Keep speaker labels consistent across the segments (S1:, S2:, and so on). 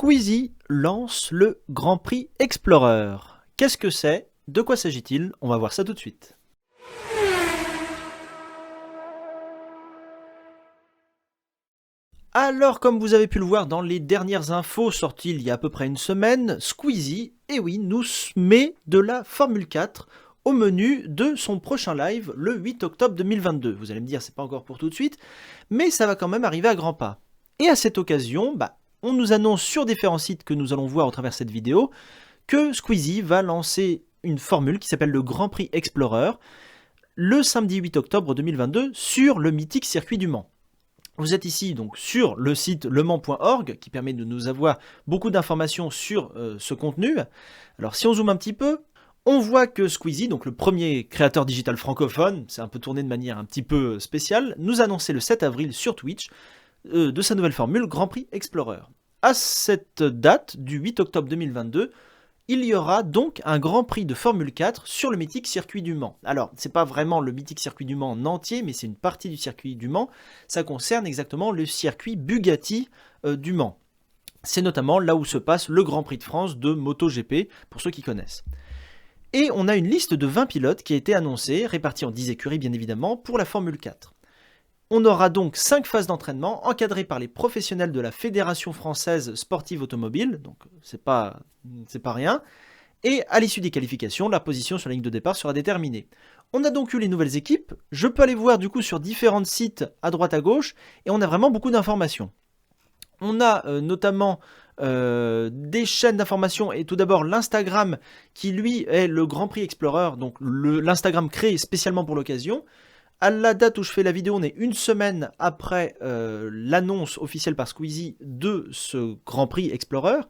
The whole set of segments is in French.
S1: Squeezie lance le Grand Prix Explorer. Qu'est-ce que c'est? De quoi s'agit-il? On va voir ça tout de suite. Alors, comme vous avez pu le voir dans les dernières infos sorties il y a à peu près une semaine, Squeezie, eh oui, nous met de la Formule 4 au menu de son prochain live le 8 octobre 2022. Vous allez me dire, c'est pas encore pour tout de suite, mais ça va quand même arriver à grands pas. Et à cette occasion, on nous annonce sur différents sites que nous allons voir au travers de cette vidéo que Squeezie va lancer une formule qui s'appelle le Grand Prix Explorer le samedi 8 octobre 2022 sur le mythique circuit du Mans. Vous êtes ici donc sur le site lemans.org qui permet de nous avoir beaucoup d'informations sur ce contenu. Alors si on zoome un petit peu, on voit que Squeezie, donc le premier créateur digital francophone, c'est un peu tourné de manière un petit peu spéciale, nous a annoncé le 7 avril sur Twitch de sa nouvelle formule Grand Prix Explorer. À cette date du 8 octobre 2022, il y aura donc un Grand Prix de Formule 4 sur le mythique circuit du Mans. Alors, c'est pas vraiment le mythique circuit du Mans en entier, mais c'est une partie du circuit du Mans. Ça concerne exactement le circuit Bugatti du Mans. C'est notamment là où se passe le Grand Prix de France de MotoGP, pour ceux qui connaissent. Et on a une liste de 20 pilotes qui a été annoncée, répartie en 10 écuries bien évidemment, pour la Formule 4. On aura donc 5 phases d'entraînement encadrées par les professionnels de la Fédération Française Sportive Automobile, donc c'est pas rien, et à l'issue des qualifications, la position sur la ligne de départ sera déterminée. On a donc eu les nouvelles équipes, je peux aller voir du coup sur différents sites à droite à gauche, et on a vraiment beaucoup d'informations. On a notamment des chaînes d'informations, et tout d'abord l'Instagram qui lui est le Grand Prix Explorer, donc l'Instagram créé spécialement pour l'occasion. À la date où je fais la vidéo, on est une semaine après l'annonce officielle par Squeezie de ce Grand Prix Explorer.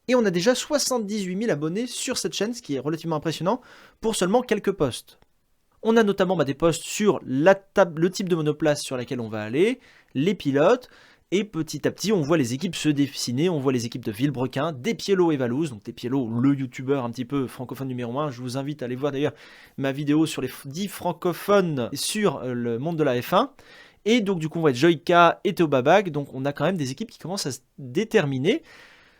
S1: Et on a déjà 78 000 abonnés sur cette chaîne, ce qui est relativement impressionnant pour seulement quelques posts. On a notamment des posts sur le type de monoplace sur laquelle on va aller, les pilotes, et petit à petit on voit les équipes se dessiner, on voit les équipes de Villebrequin, Despiello et Valouz, donc Despiello le youtubeur un petit peu francophone numéro 1, je vous invite à aller voir d'ailleurs ma vidéo sur les 10 francophones sur le monde de la F1, et donc du coup on va être Joyka et Théo Babag, donc on a quand même des équipes qui commencent à se déterminer.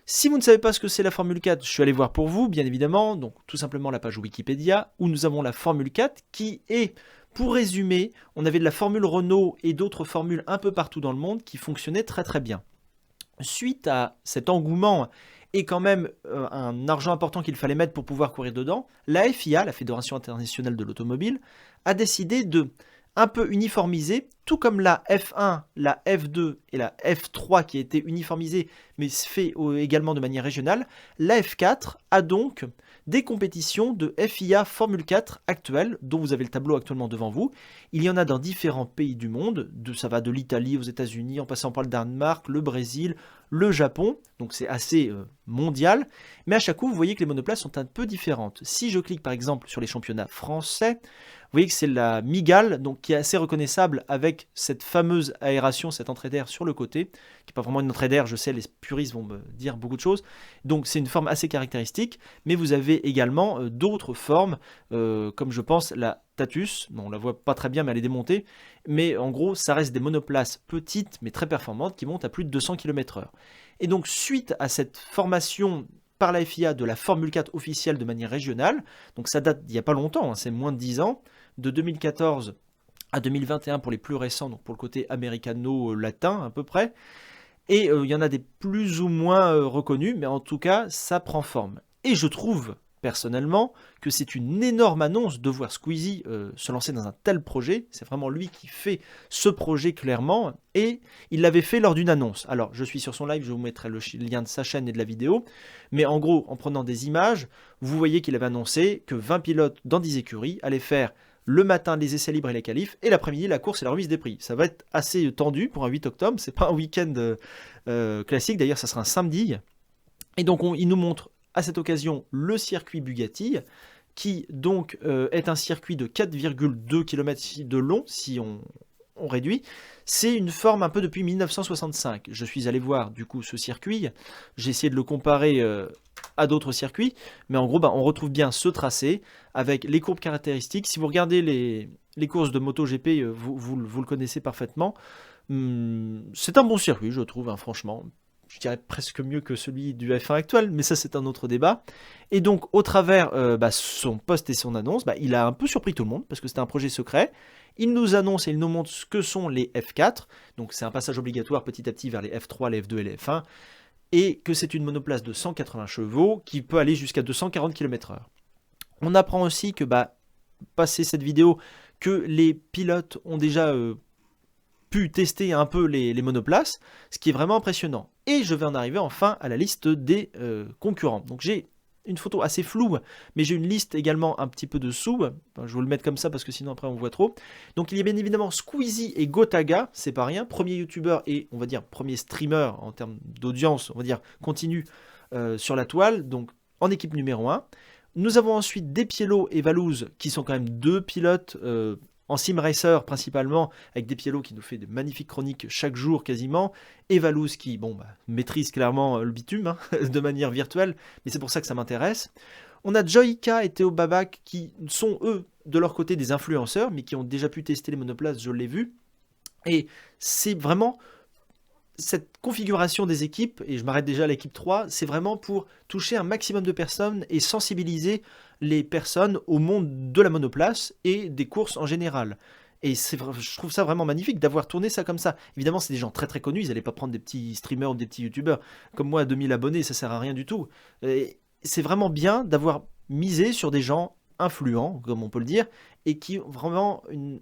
S1: Si vous ne savez pas ce que c'est la Formule 4, je suis allé voir pour vous, bien évidemment, donc tout simplement la page Wikipédia, où nous avons la Formule 4 qui est, pour résumer, on avait de la Formule Renault et d'autres formules un peu partout dans le monde qui fonctionnaient très très bien. Suite à cet engouement et quand même un argent important qu'il fallait mettre pour pouvoir courir dedans, la FIA, la Fédération Internationale de l'Automobile, a décidé de un peu uniformiser, tout comme la F1, la F2 et la F3 qui étaient uniformisées, mais fait également de manière régionale, la F4 a donc des compétitions de FIA Formule 4 actuelles, dont vous avez le tableau actuellement devant vous. Il y en a dans différents pays du monde, ça va de l'Italie aux États-Unis, en passant par le Danemark, le Brésil, le Japon, donc c'est assez mondial, mais à chaque coup vous voyez que les monoplaces sont un peu différentes. Si je clique par exemple sur les championnats français, vous voyez que c'est la Mygale, donc qui est assez reconnaissable avec cette fameuse aération, cette entrée d'air sur le côté, qui n'est pas vraiment une entrée d'air, je sais, les puristes vont me dire beaucoup de choses, donc c'est une forme assez caractéristique, mais vous avez également d'autres formes, comme je pense la Tatus, bon, on la voit pas très bien mais elle est démontée, mais en gros ça reste des monoplaces petites mais très performantes qui montent à plus de 200 km/h. Et donc suite à cette formation par la FIA de la Formule 4 officielle de manière régionale, donc ça date d'il n'y a pas longtemps, c'est moins de 10 ans, de 2014 à 2021 pour les plus récents, donc pour le côté américano-latin à peu près, et il y en a des plus ou moins reconnus, mais en tout cas ça prend forme. Et je trouve personnellement que c'est une énorme annonce de voir Squeezie se lancer dans un tel projet. C'est vraiment lui qui fait ce projet clairement, et il l'avait fait lors d'une annonce. Alors je suis sur son live, je vous mettrai le lien de sa chaîne et de la vidéo, mais en gros en prenant des images, vous voyez qu'il avait annoncé que 20 pilotes dans 10 écuries allaient faire le matin les essais libres et les qualifs, et l'après-midi la course et la remise des prix. Ça va être assez tendu pour un 8 octobre, c'est pas un week-end classique, d'ailleurs ça sera un samedi. Et donc il nous montre à cette occasion le circuit Bugatti, qui donc est un circuit de 4,2 km de long, si on réduit. C'est une forme un peu depuis 1965. Je suis allé voir du coup ce circuit, j'ai essayé de le comparer à d'autres circuits, mais en gros on retrouve bien ce tracé avec les courbes caractéristiques. Si vous regardez les courses de MotoGP, vous le connaissez parfaitement. C'est un bon circuit, je trouve, franchement. je dirais presque mieux que celui du F1 actuel, mais ça c'est un autre débat. Et donc au travers son post et son annonce, il a un peu surpris tout le monde, parce que c'était un projet secret. Il nous annonce et il nous montre ce que sont les F4, donc c'est un passage obligatoire petit à petit vers les F3, les F2 et les F1, et que c'est une monoplace de 180 chevaux qui peut aller jusqu'à 240 km/h. On apprend aussi que, passé cette vidéo, que les pilotes ont déjà pu tester un peu les monoplaces, ce qui est vraiment impressionnant. Et je vais en arriver enfin à la liste des concurrents. Donc j'ai une photo assez floue, mais j'ai une liste également un petit peu dessous. Enfin, je vais vous le mettre comme ça parce que sinon après on voit trop. Donc il y a bien évidemment Squeezie et Gotaga, c'est pas rien, premier youtubeur et on va dire premier streamer en termes d'audience, on va dire continue sur la toile, donc en équipe numéro 1. Nous avons ensuite Despiello et Valouz qui sont quand même deux pilotes en sim racer principalement, avec Despiello qui nous fait de magnifiques chroniques chaque jour quasiment, et Valouz qui maîtrise clairement le bitume de manière virtuelle, mais c'est pour ça que ça m'intéresse. On a Joyka et Théo Babac qui sont eux de leur côté des influenceurs, mais qui ont déjà pu tester les monoplaces, je l'ai vu, et c'est vraiment cette configuration des équipes, et je m'arrête déjà à l'équipe 3, c'est vraiment pour toucher un maximum de personnes et sensibiliser les personnes au monde de la monoplace et des courses en général. Et je trouve ça vraiment magnifique d'avoir tourné ça comme ça. Évidemment, c'est des gens très très connus, ils n'allaient pas prendre des petits streamers ou des petits youtubeurs. Comme moi, 2000 abonnés, ça sert à rien du tout. Et c'est vraiment bien d'avoir misé sur des gens influents, comme on peut le dire, et qui ont vraiment une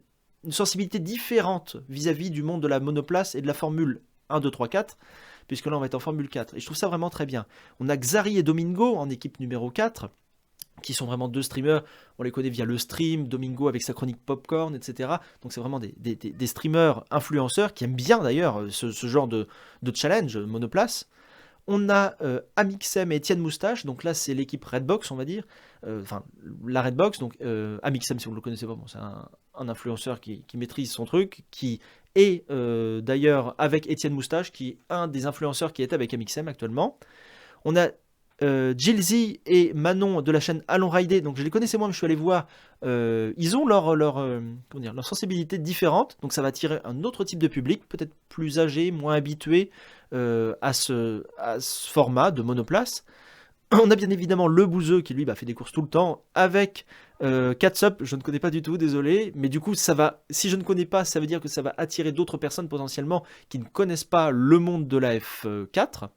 S1: sensibilité différente vis-à-vis du monde de la monoplace et de la Formule 1, 2, 3, 4, puisque là on va être en Formule 4. Et je trouve ça vraiment très bien. On a Xari et Domingo en équipe numéro 4, qui sont vraiment deux streamers. On les connaît via le stream, Domingo avec sa chronique Popcorn, etc. Donc c'est vraiment des streamers influenceurs qui aiment bien d'ailleurs ce genre de challenge monoplace. On a Amixem et Étienne Moustache, donc là c'est l'équipe Redbox on va dire, la Redbox, donc Amixem si vous ne le connaissez pas, c'est un influenceur qui maîtrise son truc, qui est d'ailleurs avec Étienne Moustache, qui est un des influenceurs qui est avec Amixem actuellement. On a Jilzy et Manon de la chaîne Allons Rider, donc je les connaissais moins mais je suis allé voir, ils ont leur sensibilité différente, donc ça va attirer un autre type de public, peut-être plus âgé, moins habitué à ce format de monoplace. On a bien évidemment le Bouzeux qui lui fait des courses tout le temps avec Catsup, je ne connais pas du tout, désolé, mais du coup si je ne connais pas, ça veut dire que ça va attirer d'autres personnes potentiellement qui ne connaissent pas le monde de la F4.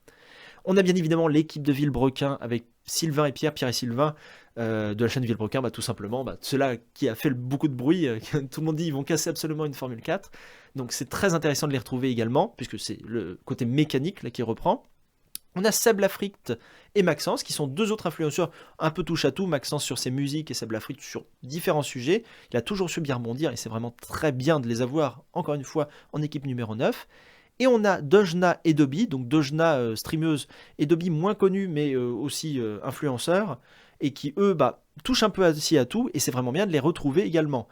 S1: On a bien évidemment l'équipe de Villebrequin avec Sylvain et Pierre et Sylvain de la chaîne Villebrequin, tout simplement, ceux-là qui a fait beaucoup de bruit, tout le monde dit ils vont casser absolument une Formule 4, donc c'est très intéressant de les retrouver également, puisque c'est le côté mécanique là qui reprend. On a Seb Lafrite et Maxence, qui sont deux autres influenceurs un peu touche à tout, Maxence sur ses musiques et Seb Lafrite sur différents sujets. Il a toujours su bien rebondir et c'est vraiment très bien de les avoir, encore une fois, en équipe numéro 9. Et on a Dojna et Dobby, donc Dojna streameuse et Dobby moins connu mais aussi influenceur, et qui eux touchent un peu à tout, et c'est vraiment bien de les retrouver également.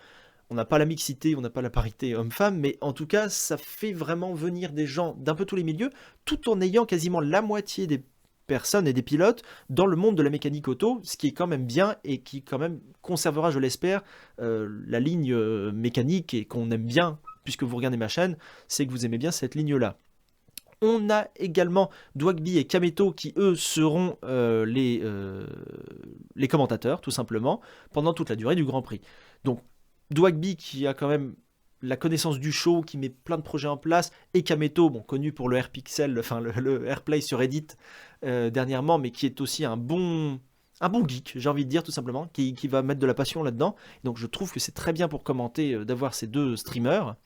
S1: On n'a pas la mixité, on n'a pas la parité homme-femme, mais en tout cas ça fait vraiment venir des gens d'un peu tous les milieux, tout en ayant quasiment la moitié des personnes et des pilotes dans le monde de la mécanique auto, ce qui est quand même bien et qui quand même conservera, je l'espère, la ligne mécanique et qu'on aime bien. Puisque vous regardez ma chaîne, c'est que vous aimez bien cette ligne-là. On a également Dwagby et Kameto qui, eux, seront les commentateurs, tout simplement, pendant toute la durée du Grand Prix. Donc, Dwagby qui a quand même la connaissance du show, qui met plein de projets en place, et Kameto, connu pour le AirPixel, le AirPlay sur Reddit dernièrement, mais qui est aussi un bon geek, j'ai envie de dire tout simplement, qui va mettre de la passion là-dedans. Donc je trouve que c'est très bien pour commenter d'avoir ces deux streamers.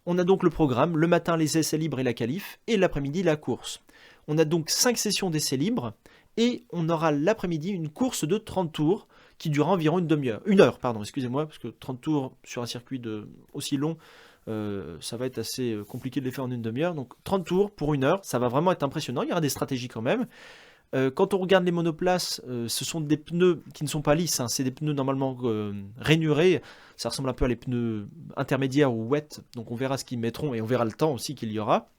S1: On a donc le programme, le matin les essais libres et la qualif, et l'après-midi la course. On a donc 5 sessions d'essais libres, et on aura l'après-midi une course de 30 tours, qui durera environ une heure, excusez-moi, parce que 30 tours sur un circuit aussi long, ça va être assez compliqué de les faire en une demi-heure. Donc 30 tours pour une heure, ça va vraiment être impressionnant, il y aura des stratégies quand même. Quand on regarde les monoplaces, ce sont des pneus qui ne sont pas lisses, c'est des pneus normalement rainurés, ça ressemble un peu à les pneus intermédiaires ou wet, donc on verra ce qu'ils mettront et on verra le temps aussi qu'il y aura.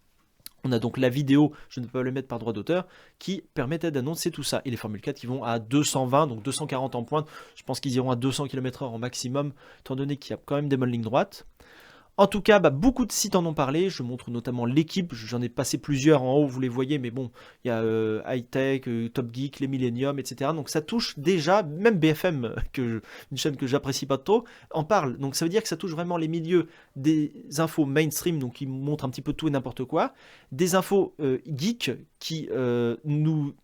S1: On a donc la vidéo, je ne peux pas le mettre par droit d'auteur, qui permettait d'annoncer tout ça. Et les Formule 4 qui vont à 220, donc 240 en pointe, je pense qu'ils iront à 200 km/h en maximum, étant donné qu'il y a quand même des bonnes lignes droites. En tout cas, bah, beaucoup de sites en ont parlé. Je montre notamment l'équipe. J'en ai passé plusieurs en haut, vous les voyez, mais bon, il y a High Tech, Top Geek, les Millennium, etc. Donc ça touche déjà, même BFM, une chaîne que j'apprécie pas trop, en parle. Donc ça veut dire que ça touche vraiment les milieux des infos mainstream, donc qui montrent un petit peu tout et n'importe quoi, des infos geek qui nous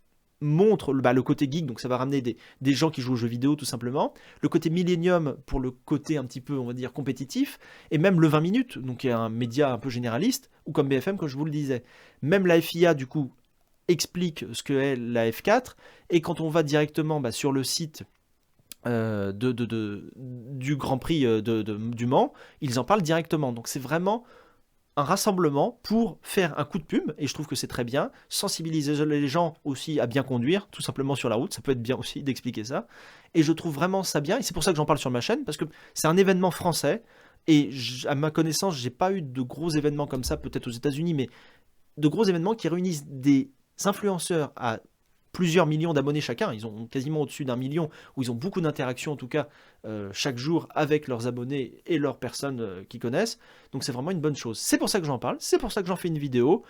S1: montre le côté geek, donc ça va ramener des gens qui jouent aux jeux vidéo tout simplement, le côté Millennium pour le côté un petit peu, on va dire, compétitif, et même le 20 minutes, donc qui est un média un peu généraliste, ou comme BFM, comme je vous le disais. Même la FIA, du coup, explique ce que est la F4, et quand on va directement sur le site du Grand Prix du Mans, ils en parlent directement. Donc c'est vraiment un rassemblement pour faire un coup de pub, et je trouve que c'est très bien, sensibiliser les gens aussi à bien conduire, tout simplement sur la route, ça peut être bien aussi d'expliquer ça, et je trouve vraiment ça bien, et c'est pour ça que j'en parle sur ma chaîne, parce que c'est un événement français, et à ma connaissance, j'ai pas eu de gros événements comme ça, peut-être aux États-Unis, mais de gros événements qui réunissent des influenceurs à plusieurs millions d'abonnés chacun, ils ont quasiment au-dessus d'un million, où ils ont beaucoup d'interactions en tout cas chaque jour avec leurs abonnés et leurs personnes qui connaissent, donc c'est vraiment une bonne chose. C'est pour ça que j'en parle, c'est pour ça que j'en fais une vidéo,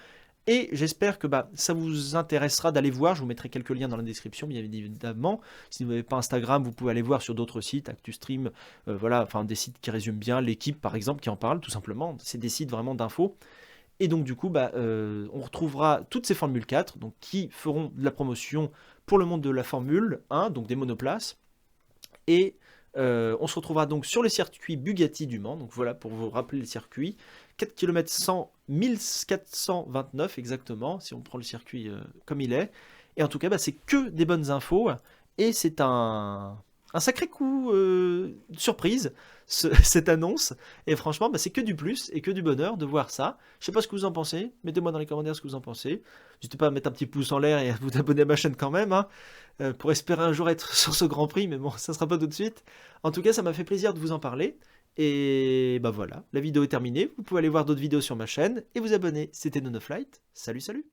S1: et j'espère que ça vous intéressera d'aller voir, je vous mettrai quelques liens dans la description bien évidemment, si vous n'avez pas Instagram, vous pouvez aller voir sur d'autres sites, ActuStream, voilà, enfin des sites qui résument bien, l'équipe par exemple qui en parle tout simplement, c'est des sites vraiment d'infos. Et donc du coup, on retrouvera toutes ces Formule 4 donc, qui feront de la promotion pour le monde de la Formule 1, donc des monoplaces. Et on se retrouvera donc sur le circuit Bugatti du Mans. Donc voilà, pour vous rappeler le circuit. 4 km 100, 1429 exactement, si on prend le circuit comme il est. Et en tout cas, c'est que des bonnes infos. Et c'est un sacré coup de surprise, cette annonce. Et franchement, c'est que du plus et que du bonheur de voir ça. Je sais pas ce que vous en pensez. Mettez-moi dans les commentaires ce que vous en pensez. N'hésitez pas à mettre un petit pouce en l'air et à vous abonner à ma chaîne quand même, hein, pour espérer un jour être sur ce Grand Prix. Mais bon, ça sera pas tout de suite. En tout cas, ça m'a fait plaisir de vous en parler. Et voilà, la vidéo est terminée. Vous pouvez aller voir d'autres vidéos sur ma chaîne et vous abonner. C'était NoNoFlight. Salut, salut!